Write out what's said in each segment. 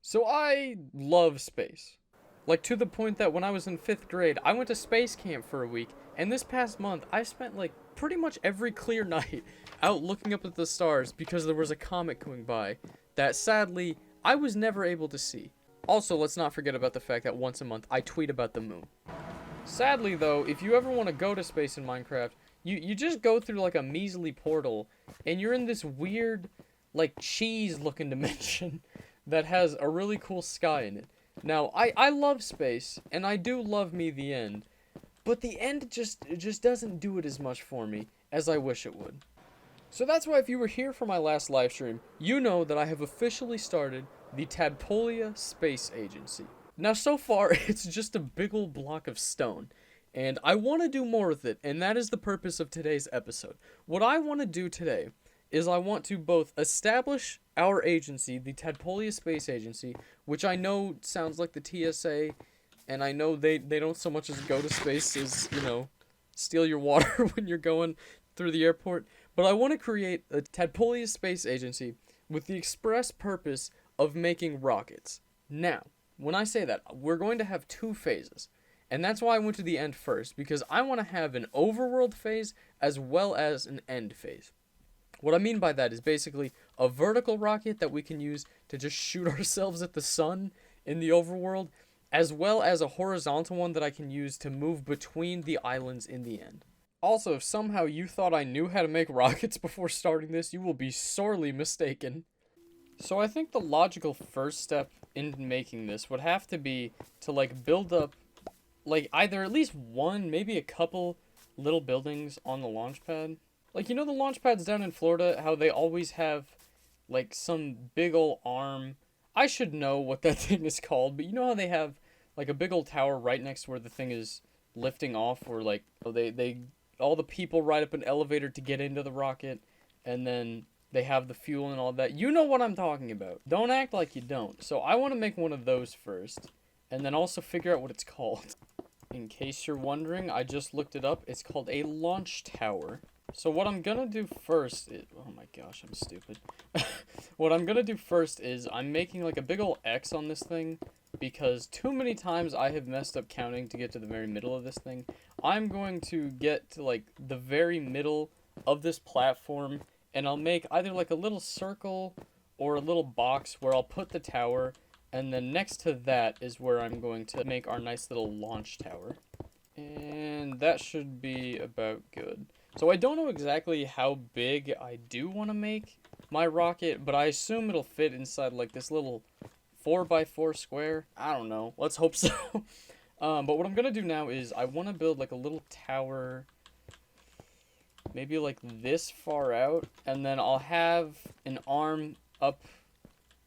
So I love space. Like, to the point that when I was in 5th grade, I went to space camp for a week, and this past month, I spent, like, pretty much every clear night out looking up at the stars because there was a comet going by that, sadly, I was never able to see. Also, let's not forget about the fact that once a month, I tweet about the moon. Sadly, though, if you ever want to go to space in Minecraft, you just go through, like, a measly portal, and you're in this weird, like, cheese-looking dimension that has a really cool sky in it. Now, I love space, and I do love me the end, but the end just doesn't do it as much for me as I wish it would. So that's why if you were here for my last live stream, you know that I have officially started the Tadpolia Space Agency. Now, so far, it's just a big old block of stone, and I want to do more with it, and that is the purpose of today's episode. What I want to do today is I want to both establish our agency, the Tadpolia Space Agency, which I know sounds like the TSA, and I know they don't so much as go to space as, steal your water when you're going through the airport, but I want to create a Tadpolia Space Agency with the express purpose of making rockets. Now, when I say that, we're going to have two phases, and that's why I went to the end first, because I want to have an overworld phase as well as an end phase. What I mean by that is basically a vertical rocket that we can use to just shoot ourselves at the sun in the overworld, as well as a horizontal one that I can use to move between the islands in the end. Also, if somehow you thought I knew how to make rockets before starting this, you will be sorely mistaken. So I think the logical first step in making this would have to be to, build up, either at least one, maybe a couple little buildings on the launch pad. Like, the launch pads down in Florida, how they always have, some big ol' arm. I should know what that thing is called, but you know how they have, a big old tower right next to where the thing is lifting off, where, they all the people ride up an elevator to get into the rocket, and then they have the fuel and all that. You know what I'm talking about. Don't act like you don't. So I want to make one of those first, and then also figure out what it's called. In case you're wondering, I just looked it up. It's called a launch tower. So what I'm gonna do first is, oh my gosh, I'm stupid. What I'm gonna do first is I'm making a big ol' X on this thing, because too many times I have messed up counting to get to the very middle of this thing. I'm going to get to the very middle of this platform, and I'll make either a little circle or a little box where I'll put the tower, and then next to that is where I'm going to make our nice little launch tower. And that should be about good. So I don't know exactly how big I do want to make my rocket, but I assume it'll fit inside this little 4x4 square. I don't know. Let's hope so. But what I'm going to do now is I want to build a little tower, maybe this far out, and then I'll have an arm up.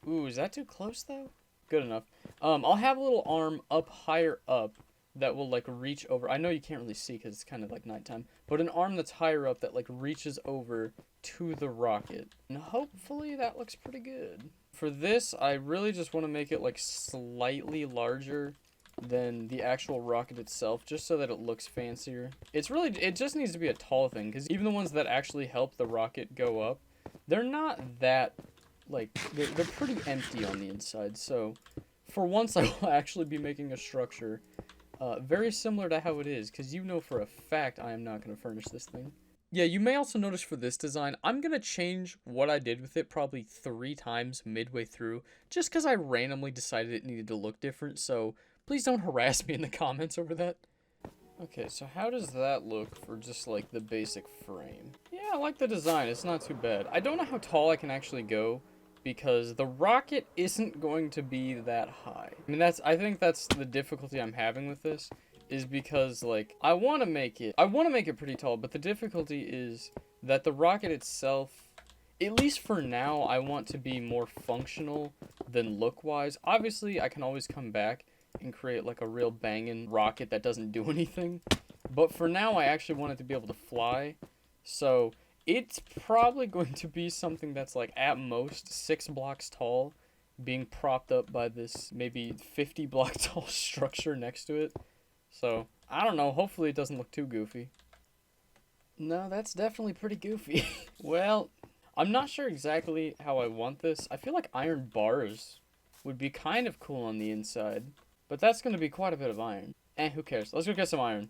Ooh, is that too close though? Good enough. I'll have a little arm up higher up that will reach over. I know you can't really see because it's kind of nighttime, but an arm that's higher up that reaches over to the rocket, and hopefully that looks pretty good. For this, I really just want to make it slightly larger than the actual rocket itself, just so that it looks fancier. It just needs to be a tall thing, because even the ones that actually help the rocket go up, they're not that they're pretty empty on the inside. So for once, I will actually be making a structure very similar to how it is, because for a fact I am not going to furnish this thing. Yeah, you may also notice for this design, I'm going to change what I did with it probably 3 times midway through, just because I randomly decided it needed to look different, so please don't harass me in the comments over that. Okay, so how does that look for just the basic frame? Yeah, I like the design, it's not too bad. I don't know how tall I can actually go, because the rocket isn't going to be that high. I mean, I think that's the difficulty I'm having with this, is because, I want to make it pretty tall, but the difficulty is that the rocket itself, at least for now, I want to be more functional than look-wise. Obviously, I can always come back and create, a real banging rocket that doesn't do anything, but for now, I actually want it to be able to fly, so it's probably going to be something that's at most 6 blocks tall, being propped up by this maybe 50 block tall structure next to it. So I don't know, hopefully it doesn't look too goofy. No, that's definitely pretty goofy. Well, I'm not sure exactly how I want this. I feel like iron bars would be kind of cool on the inside. But that's going to be quite a bit of iron. Who cares? Let's go get some iron.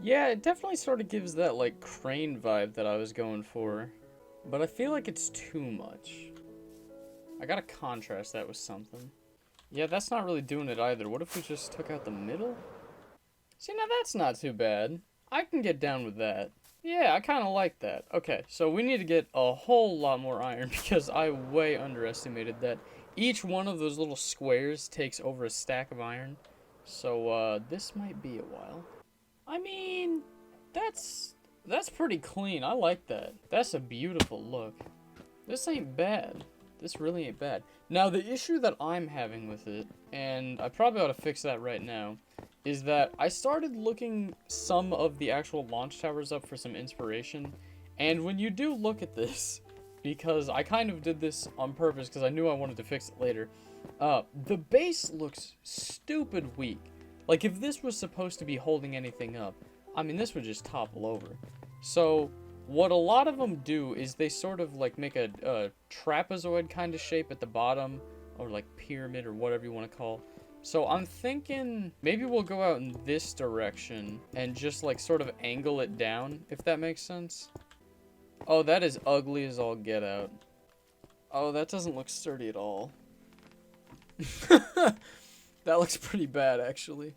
Yeah, it definitely sort of gives that, like, crane vibe that I was going for. But I feel like it's too much. I gotta contrast that with something. Yeah, that's not really doing it either. What if we just took out the middle? See, now that's not too bad. I can get down with that. Yeah, I kind of like that. Okay, so we need to get a whole lot more iron because I way underestimated that. Each one of those little squares takes over a stack of iron. So, this might be a while. I mean, that's pretty clean. I like that. That's a beautiful look. This ain't bad. This really ain't bad. Now, the issue that I'm having with it, and I probably ought to fix that right now, is that I started looking some of the actual launch towers up for some inspiration, and when you do look at this, because I kind of did this on purpose because I knew I wanted to fix it later, the base looks stupid weak. Like, if this was supposed to be holding anything up, I mean, this would just topple over. So, what a lot of them do is they sort of, like, make a trapezoid kind of shape at the bottom, or, like, pyramid, or whatever you want to call. So, I'm thinking maybe we'll go out in this direction and just, like, sort of angle it down, if that makes sense. Oh, that is ugly as all get out. Oh, that doesn't look sturdy at all. That looks pretty bad, actually.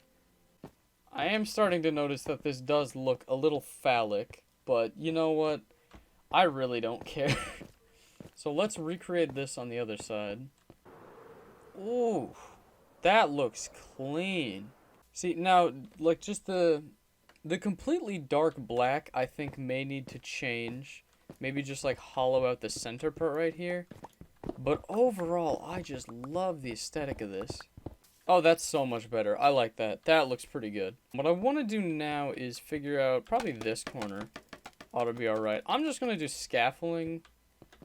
I am starting to notice that this does look a little phallic, but you know what? I really don't care. So let's recreate this on the other side. Ooh, that looks clean. See, now, like, just the completely dark black, I think, may need to change. Maybe just, like, hollow out the center part right here. But overall, I just love the aesthetic of this. Oh, that's so much better. I like that. That looks pretty good. What I want to do now is figure out, probably this corner ought to be alright. I'm just going to do scaffolding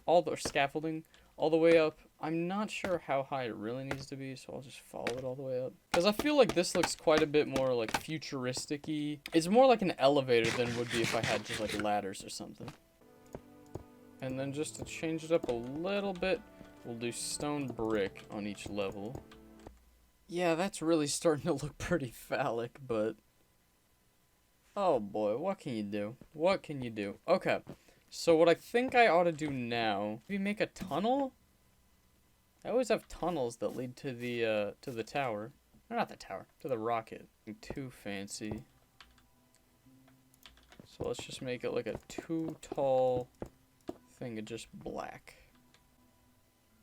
all the way up. I'm not sure how high it really needs to be, so I'll just follow it all the way up. Because I feel like this looks quite a bit more, like, futuristic-y. It's more like an elevator than would be if I had just, like, ladders or something. And then just to change it up a little bit, we'll do stone brick on each level. Yeah, that's really starting to look pretty phallic, but... oh boy, what can you do? What can you do? Okay, so what I think I ought to do now... maybe make a tunnel? I always have tunnels that lead to the tower. Or not the tower, to the rocket. Too fancy. So let's just make it like a too tall thing of just black.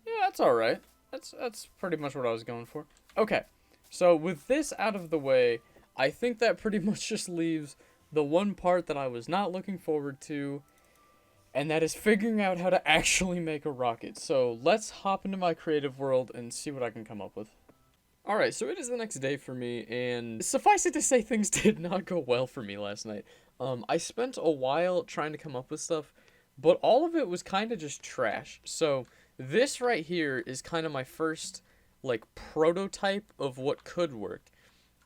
Yeah, that's alright. That's pretty much what I was going for. Okay, so with this out of the way, I think that pretty much just leaves the one part that I was not looking forward to, and that is figuring out how to actually make a rocket. So let's hop into my creative world and see what I can come up with. Alright, so it is the next day for me, and suffice it to say things did not go well for me last night. I spent a while trying to come up with stuff, but all of it was kind of just trash. So this right here is kind of my first, like, prototype of what could work.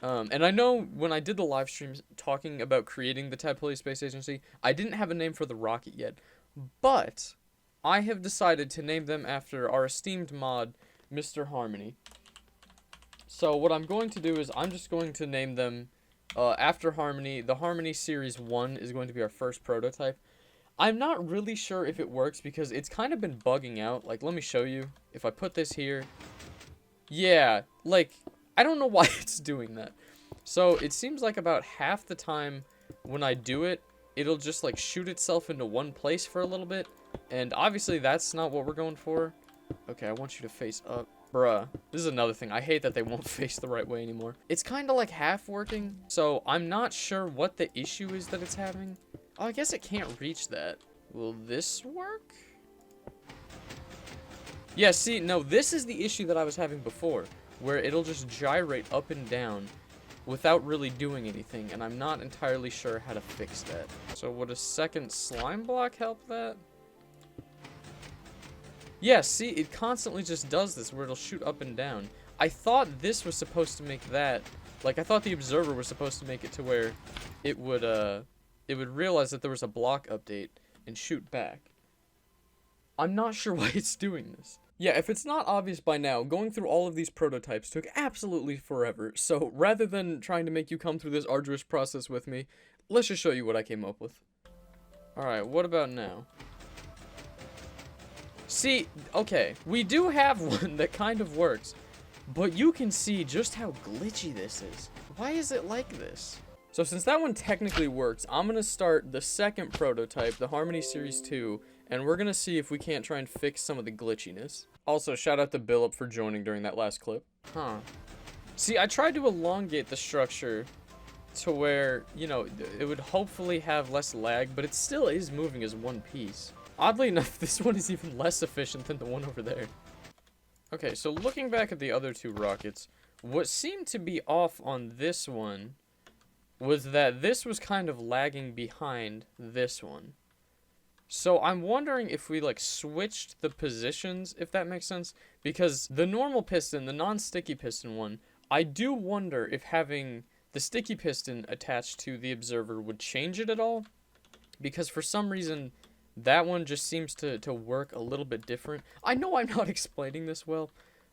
And I know when I did the live streams talking about creating the Tadpolebiz Space Agency, I didn't have a name for the rocket yet. But I have decided to name them after our esteemed mod, Mr. Harmony. So what I'm going to do is I'm just going to name them after Harmony. The Harmony Series 1 is going to be our first prototype. I'm not really sure if it works because it's kind of been bugging out. Like, let me show you. If I put this here. Yeah, like, I don't know why it's doing that. So, it seems like about half the time when I do it, it'll just, like, shoot itself into one place for a little bit. And obviously, that's not what we're going for. Okay, I want you to face up. Bruh, this is another thing. I hate that they won't face the right way anymore. It's kind of like half working, so I'm not sure what the issue is that it's having. Oh, I guess it can't reach that. Will this work? Yeah, see, no, this is the issue that I was having before, where it'll just gyrate up and down without really doing anything, and I'm not entirely sure how to fix that. So would a second slime block help that? Yeah, see, it constantly just does this, where it'll shoot up and down. I thought this was supposed to make that, like, I thought the observer was supposed to make it to where it would realize that there was a block update and shoot back. I'm not sure why it's doing this. Yeah, if it's not obvious by now, going through all of these prototypes took absolutely forever, so rather than trying to make you come through this arduous process with me, let's just show you what I came up with. Alright, what about now? See, okay, we do have one that kind of works, but you can see just how glitchy this is. Why is it like this? So since that one technically works, I'm going to start the second prototype, the Harmony Series 2, and we're going to see if we can't try and fix some of the glitchiness. Also, shout out to Billip for joining during that last clip. Huh. See, I tried to elongate the structure to where, you know, it would hopefully have less lag, but it still is moving as one piece. Oddly enough, this one is even less efficient than the one over there. Okay, so looking back at the other two rockets, what seemed to be off on this one was that this was kind of lagging behind this one. So I'm wondering if we like switched the positions, if that makes sense, because the normal piston, the non-sticky piston one, I do wonder if having the sticky piston attached to the observer would change it at all, because for some reason that one just seems to work a little bit different. I know I'm not explaining this well,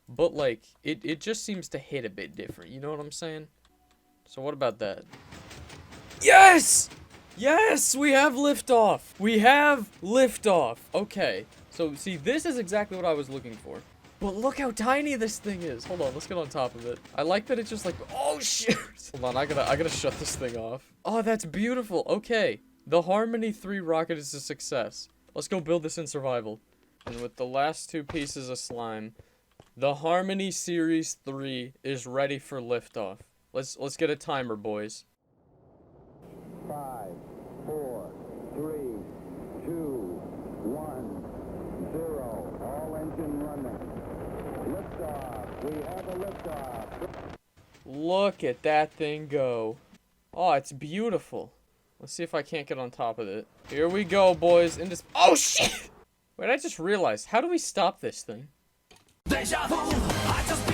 but like it just seems to hit a bit different, you know what I'm saying? So what about that? Yes! Yes, we have liftoff. We have liftoff. Okay, so see, this is exactly what I was looking for. But look how tiny this thing is. Hold on, let's get on top of it. I like that it's just like, oh shit. Hold on, I gotta shut this thing off. Oh, that's beautiful. Okay, the Harmony 3 rocket is a success. Let's go build this in survival. And with the last two pieces of slime, the Harmony Series 3 is ready for liftoff. Let's get a timer, boys. 5, 4, 3, 2, 1, 0. All engine running. Liftoff. We have a liftoff. Look at that thing go. Oh, it's beautiful. Let's see if I can't get on top of it. Here we go, boys. Oh, shit! Wait, I just realized. How do we stop this thing? Deja vu. I just